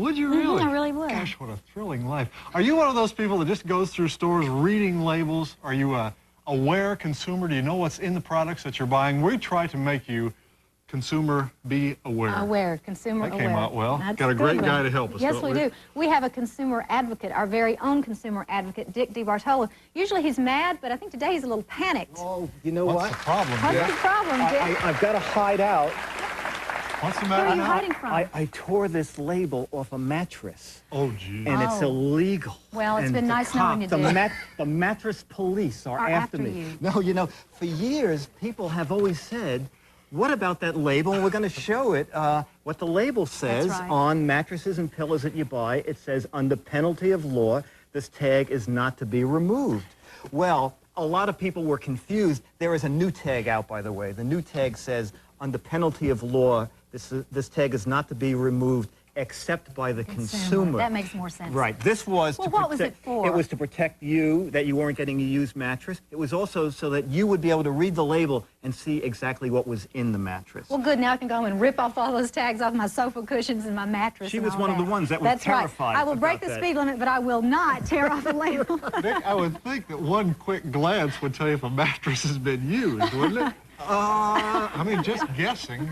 Would you really? I really would. Gosh, what a thrilling life. Are you one of those people that just goes through stores reading labels? Are you a aware consumer? Do you know what's in the products that you're buying? We try to make you consumer be aware. Consumer aware. That came out well. That's got a great guy to help us. Yes, don't we do. We have a consumer advocate, our very own consumer advocate, DeBartolo. Usually he's mad, but I think today he's a little panicked. Oh, you know What's what? the problem, What's Dick? the problem, Dick? I've got to hide out. What's the Where matter are you now? hiding from? I tore this label off a mattress. Oh, gee. And it's Oh. illegal. Well, it's And been the nice knowing you, Dick. The mattress police are after me. you. No, you know, for years, people have always said, what about that label? And we're going to show it. What the label says right. on mattresses and pillows that you buy, it says, under penalty of law, this tag is not to be removed. Well, a lot of people were confused. There is a new tag out, by the way. The new tag says, under penalty of law, this tag is not to be removed except by the consumer. That makes more sense. Right. This was Well, to what was it for? It was to protect you, that you weren't getting a used mattress. It was also so that you would be able to read the label and see exactly what was in the mattress. Well, good. Now I can go home and rip off all those tags off my sofa cushions and my mattress. She and was all one of the that. ones that was That's terrified right. I will break about the that. speed limit, but I will not tear off the label. Dick, I would think that one quick glance would tell you if a mattress has been used, wouldn't it? I mean, just guessing.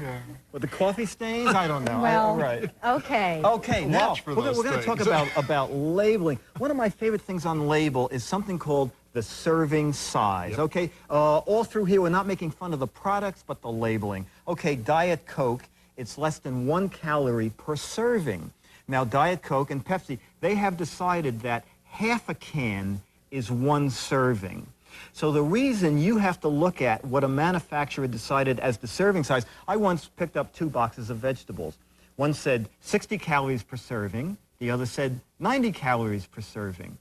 With the coffee stains? I don't know. Well, right. okay. Okay, now Watch for we're those going to talk things. about labeling. One of my favorite things on label is something called the serving size. Yep. Okay, all through here, we're not making fun of the products, but the labeling. Okay, Diet Coke, it's less than 1 calorie per serving. Now, Diet Coke and Pepsi, they have decided that half a can is 1 serving. So the reason you have to look at what a manufacturer decided as the serving size, I once picked up 2 boxes of vegetables. One said 60 calories per serving, the other said 90 calories per serving.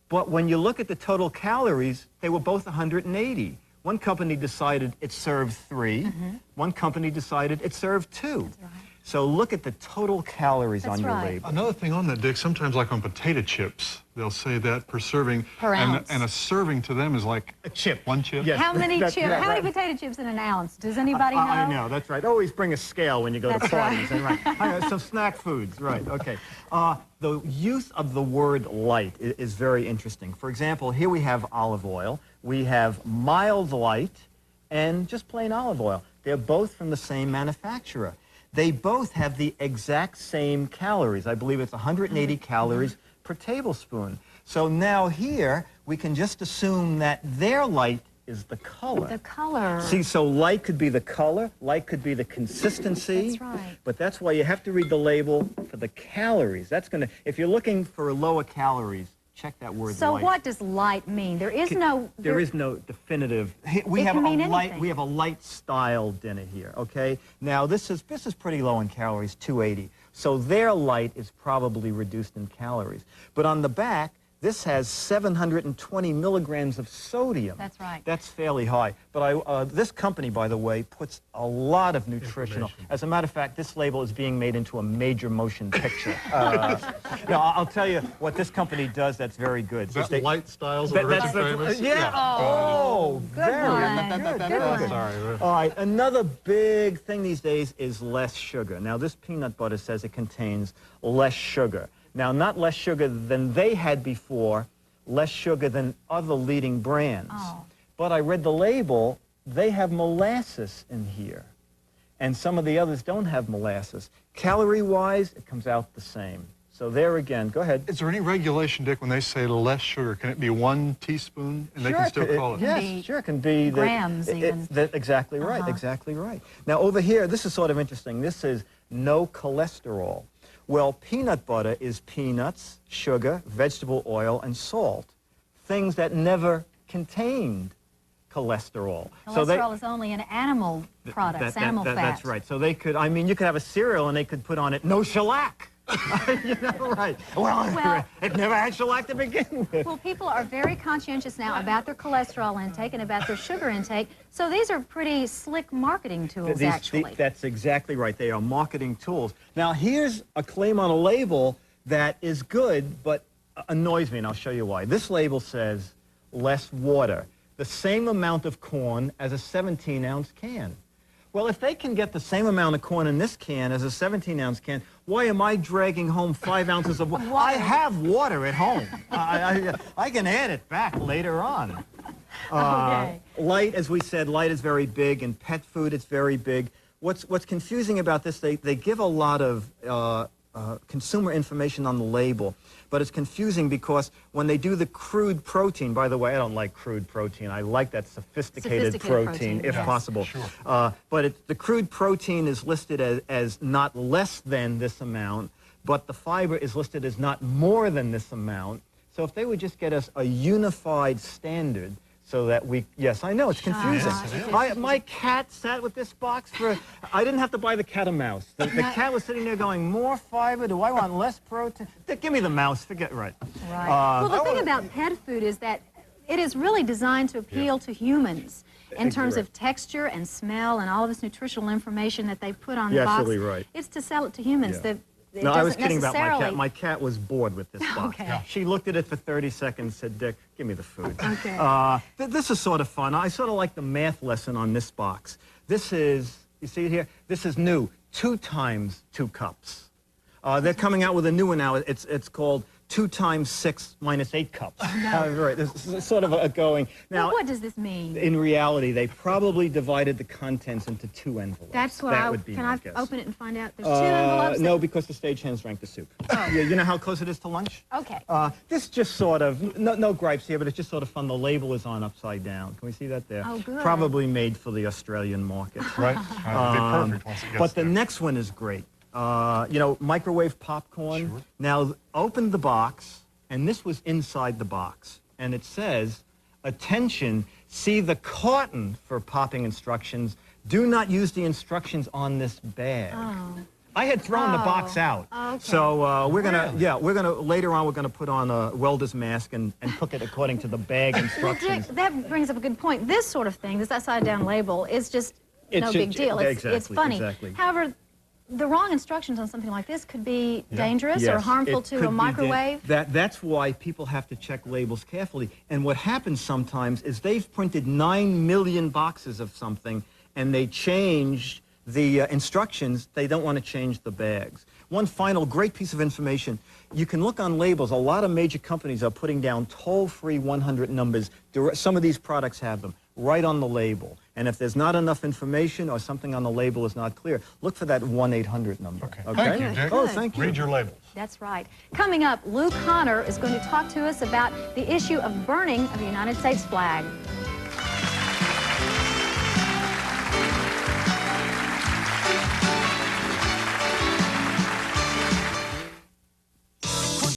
But when you look at the total calories, they were both 180. One company decided it served 3, one company decided it served 2. That's right. So look at the total calories on your right. label. Another thing on that, Dick, sometimes like on potato chips, they'll say that per serving. Per ounce. And a serving to them is like A chip. 1 chip. Yes. How many That's- chips? yeah, How many right. potato chips in an ounce? Does anybody know? I know, that's right. Always bring a scale when you go to That's parties. right. And right. Some snack foods, right, okay. The use of the word light is very interesting. For example, here we have olive oil. We have mild light and just plain olive oil. They're both from the same manufacturer. They both have the exact same calories. I believe it's 180 calories per tablespoon. So now here, we can just assume that their light is the color. The color. See, so light could be the color, light could be the consistency. That's right. But that's why you have to read the label for the calories. That's going to, if you're looking for lower calories, check that word So light. what does light mean? There is no... There is no definitive. We It have can a mean light. anything. We have a light style dinner here. Okay. Now this is pretty low in calories, 280. So their light is probably reduced in calories. But on the back, this has 720 milligrams of sodium. That's right. That's fairly high. But this company, by the way, puts a lot of nutritional. Information. As a matter of fact, this label is being made into a major motion picture. No, I'll tell you what this company does that's very good. Is that They- light styles of the rich and famous? yeah. Oh, Good very one. good. Good one. Sorry. All right, another big thing these days is less sugar. Now, this peanut butter says it contains less sugar. Now, not less sugar than they had before, less sugar than other leading brands. Oh. But I read the label, they have molasses in here. And some of the others don't have molasses. Calorie-wise, it comes out the same. So there again, go ahead. Is there any regulation, Dick, when they say less sugar? Can it be 1 teaspoon and they can still call it? Can be Yes, sure, it can be. grams even. Exactly right, exactly right. Now over here, this is sort of interesting. This is no cholesterol. Well, peanut butter is peanuts, sugar, vegetable oil, and salt. Things that never contained cholesterol. Cholesterol is only in animal products, animal fat. That's right. So they could, I mean, you could have a cereal and they could put on it no shellac. You know, right. Well, it never had shellac to begin with. Well, people are very conscientious now about their cholesterol intake and about their sugar intake. So these are pretty slick marketing tools, actually. That's exactly right. They are marketing tools. Now, here's a claim on a label that is good, but annoys me, and I'll show you why. This label says less water, the same amount of corn as a 17-ounce can. Well, if they can get the same amount of corn in this can as a 17-ounce can, why am I dragging home 5 ounces of water? I have water at home. I can add it back later on. Okay. Light, as we said, light is very big. In pet food, it's very big. What's confusing about this, they give a lot of consumer information on the label, but it's confusing because when they do the crude protein, by the way, I don't like crude protein. I like that sophisticated protein, if possible. Sure. But the crude protein is listed as not less than this amount, but the fiber is listed as not more than this amount. So if they would just get us a unified standard, so that we, yes, I know, it's confusing. Yes, it is. My cat sat with this box for, I didn't have to buy the cat a mouse. The cat was sitting there going, more fiber, do I want less protein? Give me the mouse, forget, right. Right. Well, the thing about pet food is that it is really designed to appeal to humans in terms of texture and smell and all of this nutritional information that they put on the box. Absolutely right. It's to sell it to humans. No, I was kidding about my cat. My cat was bored with this box. Okay. She looked at it for 30 seconds, said, Dick, give me the food. Okay. This is sort of fun. I sort of like the math lesson on this box. This is, you see it here? This is new, 2 times 2 cups. They're coming out with a new one now. It's called 2 times 6 minus 8 cups. Right. This is sort of a going. Now, well, what does this mean? In reality, they probably divided the contents into 2 envelopes. That's what that would be can my I guess. open it and find out? There's 2 envelopes? No, because the stagehands drank the soup. You know how close it is to lunch? Okay. This just sort of, no gripes here, but it's just sort of fun. The label is on upside down. Can we see that there? Oh, good. Probably made for the Australian market. Right. It'd be perfect once it gets But the there. next one is great. You know, microwave popcorn. Sure. Now, open the box, and this was inside the box. And it says, attention, see the carton for popping instructions. Do not use the instructions on this bag. Oh. I had thrown the box out. Okay. So we're gonna, later on, we're gonna put on a welder's mask and cook it according to the bag Well, instructions. Dick, that brings up a good point. This sort of thing, this upside-down label, is just no big deal. It's funny. Exactly. However, the wrong instructions on something like this could be dangerous or Yes, harmful it to could a be microwave. That's why people have to check labels carefully. And what happens sometimes is they've printed 9 million boxes of something, and they change the instructions. They don't want to change the bags. One final great piece of information. You can look on labels. A lot of major companies are putting down toll-free 100 numbers. Some of these products have them right on the label. And if there's not enough information or something on the label is not clear, look for that 1-800 number. Okay. Thank you, Dick. Oh, thank you. Read your labels. That's right. Coming up, Lou Connor is going to talk to us about the issue of burning of the United States flag.